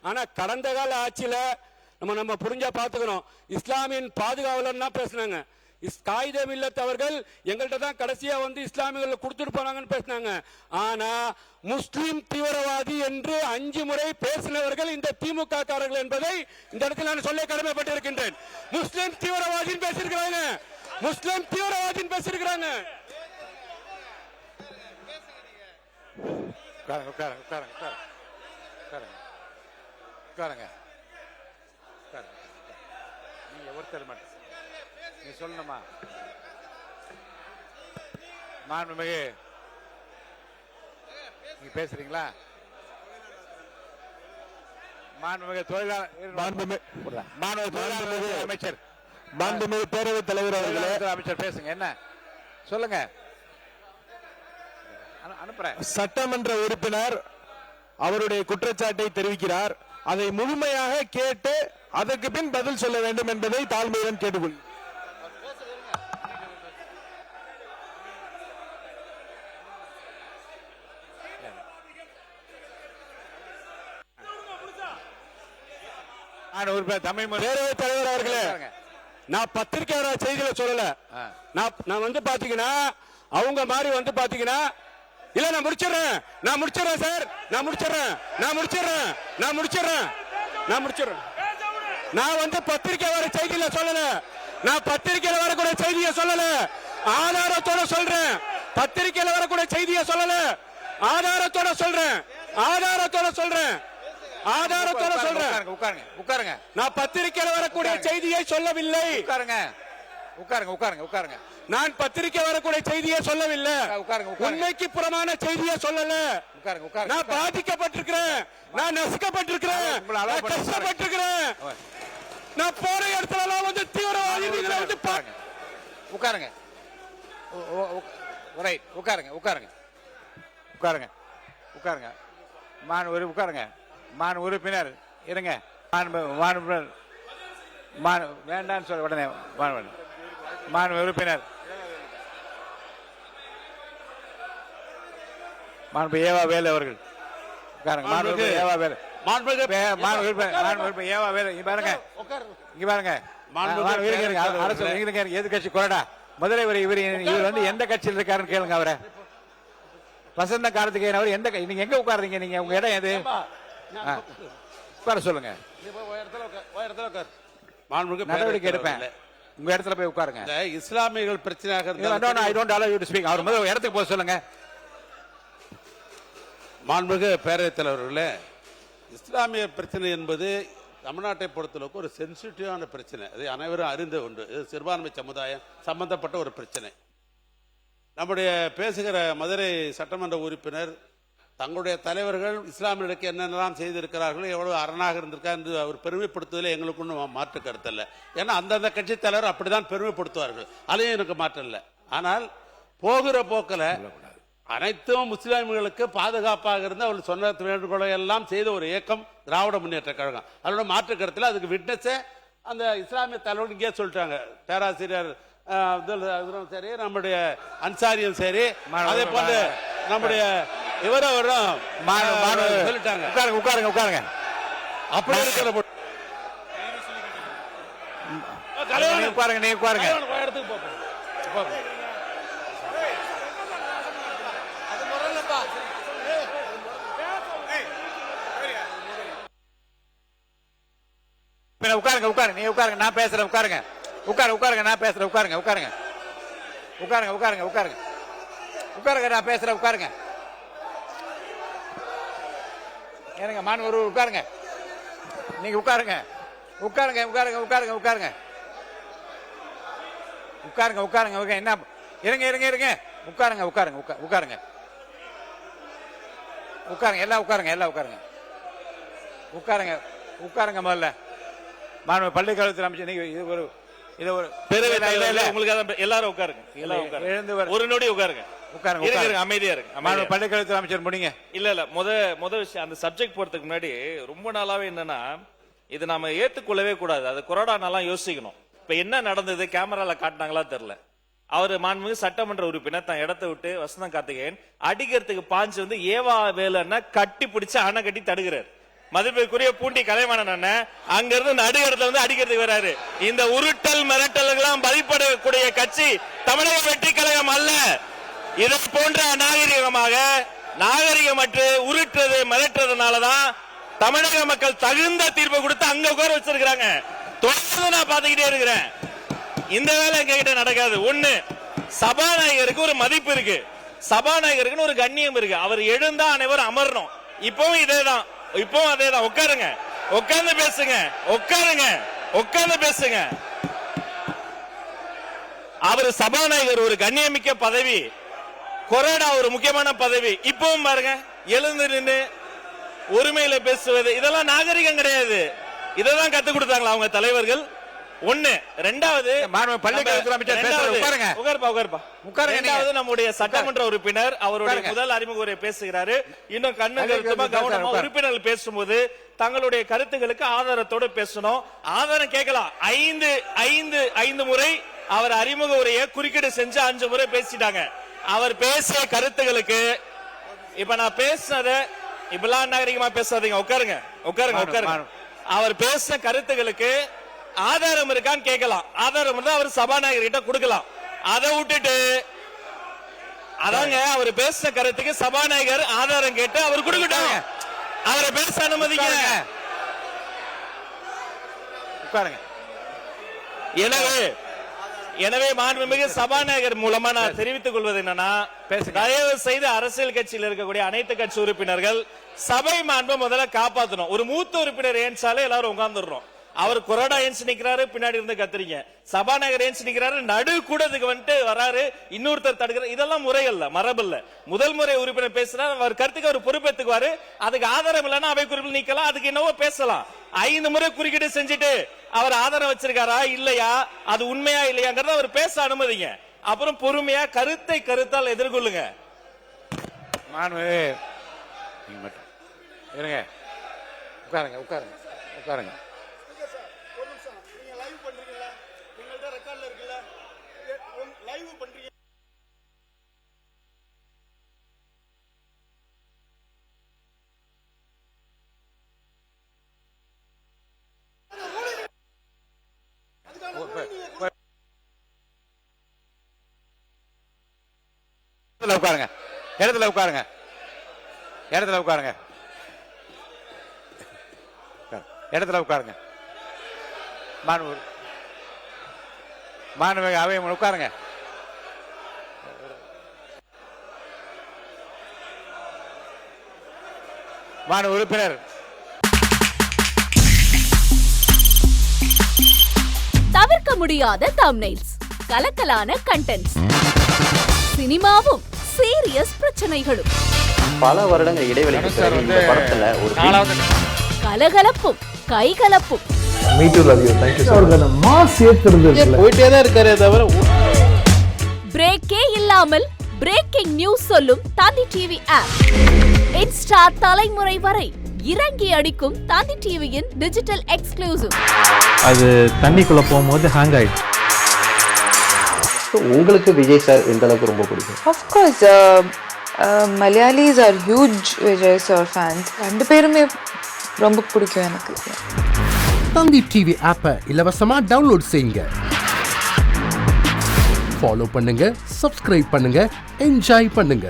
ஆனா கடந்த கால ஆட்சியில நம்ம புரிஞ்சா பாத்துக்கிறோம். இஸ்லாமியின் பாதுகாவலர் தான் பேசினாங்க. காயிதே மில்லத் அவர்கள் எங்கள்கிட்ட தான் கடைசியா வந்து இஸ்லாமியர்களை கொடுத்துட்டு போனாங்கன்னு பேசினாங்க. ஆனா முஸ்லிம் தீவிரவாதி என்று 5 முறை பேசினவர்கள் இந்த திமுக காரர்கள் என்பதை இந்த இடத்தில் நான் சொல்ல கடமைப்பட்டிருக்கின்றேன். முஸ்லிம் தீவிரவாதி பேசியிருக்கிறாங்க. முஸ்லிம் தீவிரவாதி பேசியிருக்கிறாங்க. நீங்க ஒருத்தர் மட்டும் நீ சொல்லணுமா? மாண்புமிகு நீங்க பேசுறீங்களா? மாண்புமிகு அமைச்சர், மாண்புமிகு பேரவைத் தலைவர் அவர்களே, அமைச்சர் பேசுங்க. என்ன சொல்லுங்க? அனுப்புறேன். சட்டமன்ற உறுப்பினர் அவருடைய குற்றச்சாட்டை தெரிவிக்கிறார். அதை முழுமையாக கேட்டு அதற்கு பின் பதில் சொல்ல வேண்டும் என்பதை தாழ்மையுடன் கேட்டுக்கொள்கிறேன். பேரவைத் தலைவர் அவர்களே, நான் பத்திரிகையாளர் செய்தியில சொல்லல. நான் வந்து பாத்தீங்கன்னா அவங்க மாதிரி வந்து பாத்தீங்கன்னா இல்ல நான் முடிச்சிடறேன் சார். நான் வந்து பத்திரிகையாளர் செய்தியில சொல்லல. நான் பத்திரிகையில வரக்கூடிய செய்தியை சொல்லல, ஆதாரத்தோட சொல்றேன். பத்திரிகையில வரக்கூடிய செய்தியை சொல்லல, ஆதாரத்தோட சொல்றேன். உட்காருங்க. நான் பத்திரிகையில வரக்கூடிய செய்தியை சொல்லவில்லை. உட்காருங்க. நான் பத்திரிகை வரக்கூடிய செய்தியை சொல்லவில்லை. உண்மைக்கு புறமான செய்தியை சொல்லல. நான் பாதிக்கப்பட்டிருக்கிறேன், நான் நசுக்கப்பட்டிருக்கிறேன், நான் கஷ்டப்பட்டிருக்கிறேன். நான் போற இடத்துல வந்து தீவிரவாதி உட்காருங்க. மான் உறுப்பினர் இருங்க. வேண்டான்னு சொல்ல உடனே மாணவ உறுப்பினர் ஏவா வேலு அவர்கள் ஏவா வேலு எதிர்கட்சி கொறடா முதல்ல இவர் வந்து எந்த கட்சியில் இருக்காருன்னு கேளுங்க. அவரை வசந்த காலத்துக்கு அவர் எந்த நீங்க எங்க உட்காருங்க? நீங்க உங்க இடம் எது? உட்கார சொல்லுங்க. நடவடிக்கை எடுப்பேன். உங்க இடத்துல போய் உட்காருங்க. இஸ்லாமியர்கள் பிரச்சனையாக அவர் முதல்ல இடத்துக்கு போக சொல்லுங்க. மாண்புமிகு பேரவைத் தலைவர்களே, இஸ்லாமிய பிரச்சனை என்பது தமிழ்நாட்டை பொறுத்தளவுக்கு ஒரு சென்சிட்டிவான பிரச்சனை. அது அனைவரும் அறிந்த ஒன்று. இது சிறுபான்மை சமுதாயம் சம்பந்தப்பட்ட ஒரு பிரச்சனை. நம்முடைய பேசுகிற மதுரை சட்டமன்ற உறுப்பினர் தங்களுடைய தலைவர்கள் இஸ்லாமியர்களுக்கு என்னென்னலாம் செய்திருக்கிறார்கள், எவ்வளவு அரணாக இருந்திருக்கார் என்று அவர் பெருமைப்படுத்துவதில் எங்களுக்கு ஒன்றும் மாற்று கருத்தல்ல. ஏன்னா அந்தந்த கட்சி தலைவர் அப்படிதான் பெருமைப்படுத்துவார்கள், அதையும் எனக்கு மாற்றல. ஆனால் போகிற போக்கில் அனைத்தும் முஸ்லிம்களுக்கு பாதுகாப்பாக இருந்து அவர்கள் சொன்ன வேண்டுகோளை எல்லாம் செய்த ஒரு இயக்கம் திராவிட முன்னேற்ற கழகம். அதோட மாற்று கருத்தில் அதுக்கு விட்னஸே அந்த இஸ்லாமிய தலைவர்கள் இங்கே சொல்லிட்டாங்க. பேராசிரியர் சரி, நம்முடைய அன்சாரியும் சரி, அதே போன்று நம்முடைய இவரும் சொல்லிட்டாங்க. உட்காருங்க. அப்படி இருக்கிற நீங்க உட்காருங்க. இடத்துக்கு போங்க. உட்காருங்க. நீ உட்காருங்க. நான் பேசுறேன். உட்காருங்க. நான் பேசுறேன். உட்காருங்க. நான் பேசுறேன். உட்காருங்க. ஏனுங்க மான் ஒரு உட்காருங்க. நீங்க உட்காருங்க. என்ன இருங்க. உட்காருங்க. எல்லாம் உட்காருங்க. முதல்ல மாணவ பள்ளிக்கல்வித்துறை அமைச்சர் நீங்க இது ஒரு எல்லாரும் உட்காருங்க. ஒரு நொடி உட்காருங்க. அமைதியா இருக்கு. மாணவ பள்ளிக்கல்வித்துறை அமைச்சர் முடிங்க. இல்ல முத விஷயம் அந்த சப்ஜெக்ட் போறதுக்கு முன்னாடி ரொம்ப நாளாவே என்னன்னா இது நாம ஏத்துக்கொள்ளவே கூடாது. அது கொரோனாலாம் யோசிக்கணும். இப்ப என்ன நடந்தது கேமரால காட்டினாங்களா தெரியல. அவரு மாண்புமிகு சட்டமன்ற உறுப்பினர் தன் இடத்தை விட்டு வசந்தம் கார்த்திகேயன் அடிக்கிறதுக்கு பாஞ்சு வந்து ஏவா வேலைன்னா கட்டி பிடிச்சு அணை கட்டி தடுக்கிறார். மதிப்பிற்குரிய பூண்டி கலைவாணன் அண்ணன் அங்கிருந்து நடு இடத்துல வந்து அடிக்கிறதுக்கு வராரு. இந்த உருட்டல் மிரட்டல்களாம் மதிப்பிடக்கூடிய கட்சி தமிழக வெற்றி கழகம் அல்ல. இதை போன்ற நாகரிகமற்று உருட்டுறது மிரட்டுறதுனாலதான் தமிழக மக்கள் தகுந்த தீர்ப்பை கொடுத்து அங்க உட்கார வச்சிருக்காங்க. தொடர்ந்து நான் பாத்துக்கிட்டே இருக்கிறேன். இந்த வேலை எங்ககிட்ட நடக்காது. ஒண்ணு, சபாநாயகருக்கு ஒரு மதிப்பு இருக்கு, சபாநாயகருக்கு ஒரு கண்ணியம் இருக்கு. அவர் எழுந்தா அனைவரும் அமரணும். இப்பவும் இதேதான், இப்பவும் அதேதான். உட்காருங்க, உட்கார்ந்து பேசுங்க, உட்காருங்க, உட்கார்ந்து பேசுங்க. அவர் சபாநாயகர் ஒரு கண்ணியமிக்க பதவி, கொரோனா ஒரு முக்கியமான பதவி. இப்பவும் பாருங்க, எழுந்து நின்று ஒருமையில பேசுவது இதெல்லாம் நாகரிகம் கிடையாது. இதெல்லாம் கத்து கொடுத்தாங்களா அவங்க தலைவர்கள்? ஒண்ணு. ரெண்டாவது, நம்முடைய சட்டமன்ற உறுப்பினர் அவருடைய முதல் அறிமுக உரை பேசுகிறாரு. இன்னும் கண்ணு கருத்துமா கவனமா உறுப்பினர்கள் பேசும்போது தங்களுடைய கருத்துக்களுக்கு ஆதாரத்தோடு பேசணும். ஆதாரம் கேட்கலாம். 5 முறை அவர் அறிமுக உரையை குறுக்கீடு செஞ்சு 5 முறை பேசிட்டாங்க. அவர் பேசிய கருத்துகளுக்கு இப்ப நான் பேசுனத இப்பெல்லாம் நாகரிகமா பேசாதீங்க. உட்காருங்க, உட்காருங்க, உட்காருங்க. அவர் பேசின கருத்துகளுக்கு ஆதாரம் இருக்கான்னு கேட்கலாம். ஆதாரம் இருந்தா அவர் சபாநாயகர் கிட்ட கொடுக்கலாம். அதை விட்டுட்டு அதாங்க அவர் பேசின கருத்துக்கு சபாநாயகர் ஆதாரம் கேட்டு அவர் கொடுக்கட்டும். அவரை பேச அனுமதிங்க. எனவே மாண்புமிகு சபாநாயகர் மூலமா நான் தெரிவித்துக் கொள்வது என்னன்னா, தயவு செய்து அரசியல் கட்சியில் இருக்கக்கூடிய அனைத்து கட்சி உறுப்பினர்கள் சபை மாண்பை முதல்ல காப்பாற்றணும். ஒரு மூத்த உறுப்பினர் ஏன்சாலே எல்லாரும் உட்கார்ந்துடுறோம். அவர் கொரோனா ஏன்ஸ் நிக்கிறாரு, பின்னாடி இருந்து கத்துறீங்க. சபாநாயகர் ஏன்ஸ் நிக்கிறாரு, நடு கூடத்துக்கு வந்துட்டு வராரு, இன்னொருத்தர் தடுக்கிறார். இதெல்லாம் முறை அல்ல, மரபு இல்ல. முதல் முறை உறுப்பினர் பேசுறாரு, அவர் கருத்துக்கு அவர் பொறுப்பேற்றுக்குவாரு. அதுக்கு ஆதாரம் இல்லைன்னா அவை குறிப்பில் நீக்கலாம், அதுக்கு என்னவோ பேசலாம். 5 முறை குறுக்கீடு செஞ்சுட்டு அவர் ஆதாரம் வச்சிருக்காரா இல்லையா, அது உண்மையா இல்லையாங்கிறத அவர் பேச அனுமதிங்க. அப்புறம் பொறுமையா கருத்தால் எதிர்கொள்ளுங்க. உட்காருங்க, உட்காருங்க, உட்காருங்க. உட்காருங்க, இடத்துல உட்காருங்க, இடத்துல உட்காருங்க, இடத்துல உட்காருங்க. மாணவ அவை உட்காருங்க. மாணவ உறுப்பினர் தவிர்க்க முடியாத தம்ப்நெயில்ஸ், கலக்கலான கண்டென்ட்ஸ், சினிமாவும் சீரியஸ் பிரச்சனைகளும், பல வருடங்கள் இடைவெளிக்கு பிறகு இந்த படத்துல ஒரு கலகலப்பும் கைகலப்பும், போயிட்டே தான் இருக்காரே தவிர பிரேக்கே இல்லாமல் பிரேக்கிங் நியூஸ் சொல்லும் தந்தி டிவி ஆப். இன்ஸ்டா தலைமுறை வரை இறங்கி அடிக்கும் தந்தி டிவியின் டிஜிட்டல் எக்ஸ்க்ளூசிவ். அது தண்ணிக்குள்ள போகும்போது ஹேங் ஆயிடுச்சு. உங்களுக்கு விஜய் சார் எந்த அளவுக்கு ரொம்ப பிடிக்கும்? Of course, Malayalis are huge Vijay sir fans. ரெண்டு பேருமே ரொம்ப பிடிக்கும் எனக்கு. தந்தி டிவி ஆப்பை இலவசமா டவுன்லோட் செய்யுங்க. ஃபாலோ பண்ணுங்க, சப்ஸ்கிரைப் பண்ணுங்க, என்ஜாய் பண்ணுங்க.